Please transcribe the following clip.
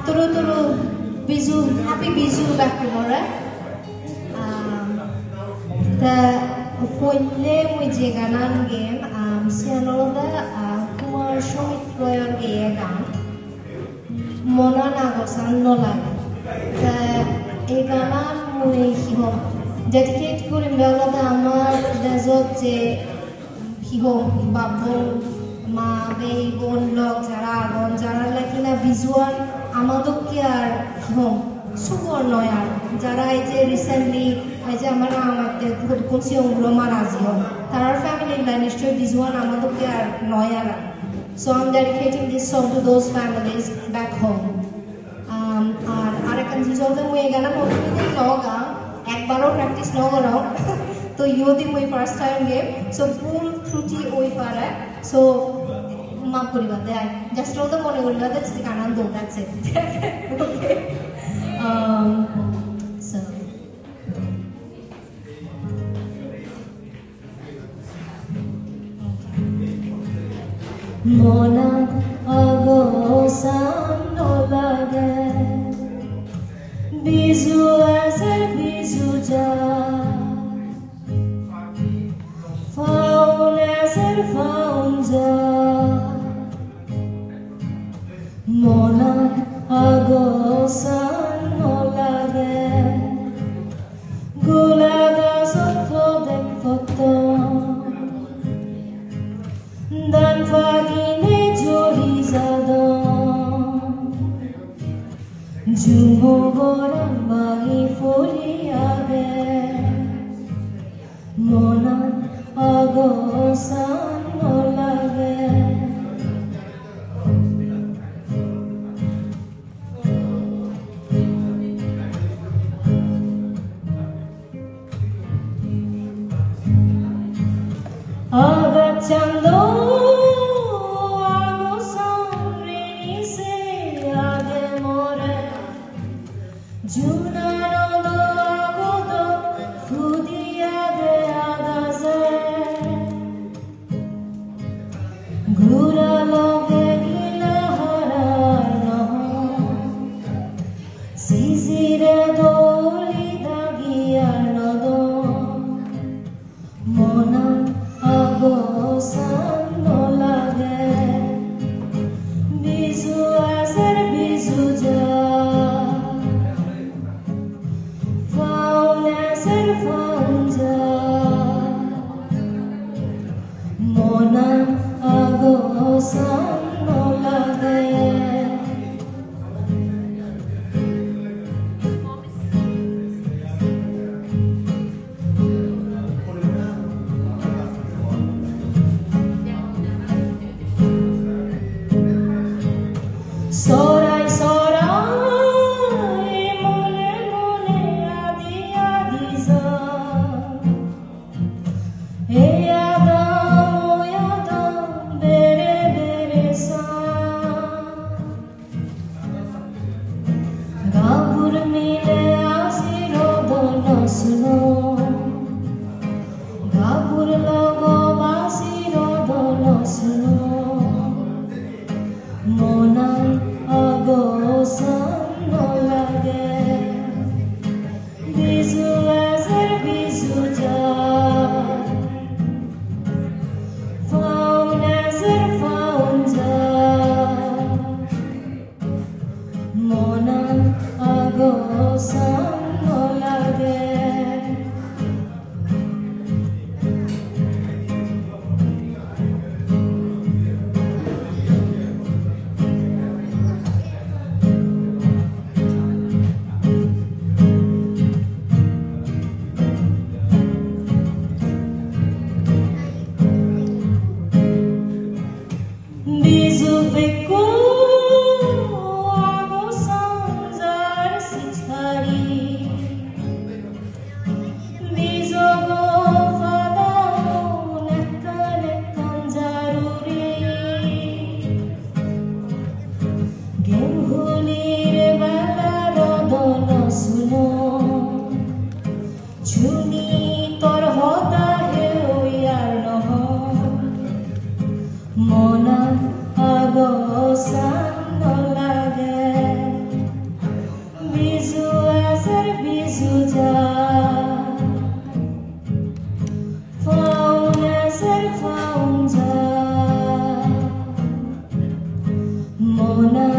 turu bizu happy bizu back tomorrow. The foile muje ganan game sianoda kumar shomit royal game gan mona nagosan nola. The এই গান মই হিহম dedicate করিম বেলাতে আমার দেশত যে হিহম বাবু মা বেই বোন লোক যারা আগন যারা লাকিনা ভিজুয়াল আমাদকে আর হিহম সুবর নয় আর যারা এই যে রিসেন্টলি এই যে আমরা আমাদের কোনসি অংগ্রমা রাজিও তার ফ্যামিলি লাইন নিশ্চয় ভিজুয়াল আমাদকে আর নয় আর so I'm dedicating this song to those families back home. আর আরেকটা জিনিস হলো মই গানা প্রতিদিন লগা একবারও প্র্যাকটিস ন করো তো ইউদি মই ফার্স্ট টাইম গেম সো ভুল ত্রুটি ওই পারে সো মাফ করিবা দেয় জাস্ট ওটা মনে করিবা that's the ananda that's it okay so মনা আগোসান লাগে bizu ezer bizu ja faun ezer faun ja mona agosan nolage gulaga sotto den foto dan fagine jori zado Jungo goran bagi foliage Mona agosan nolage Agachando Junano agodo fudia de agaze Gura loge gila harano Sisire doli dagiano do Mona agosan nolage Bizu azer bizu ja Mona agosan nolage Sorai sorai mone mone adi adiza Gabur mile asiro dono suno Gabur logo basiro dono suno Mona agosan nolage Bizu ezer bizu ja Faun ezer faun ja Mona agosan nolage Bizu beko Mona agosan nolage মনা